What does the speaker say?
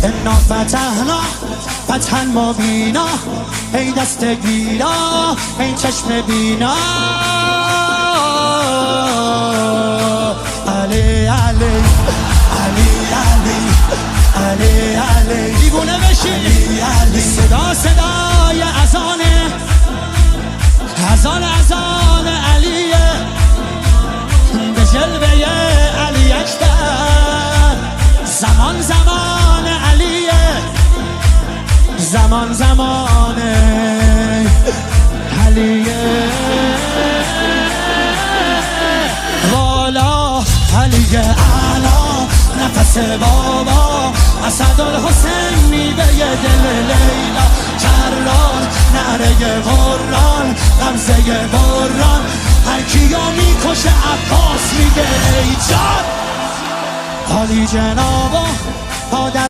انا فتحنا فتحا مبینا، ای دست گیرا ای چشم بینا. علی علی علی علی علی علی دیوونه بشی. علی علی صدا صدای اذانه، اذان علیه، به جلوه علی اکبر. زمان زمان علیه، زمان زمان علیه. والا علی اعلا نفس بابا، اسدالحسین میوه دل لیلا. کرار نعره قرآن، غمزه بران، هر کیو میکشه عباس میگه ای جان. عالی جنابا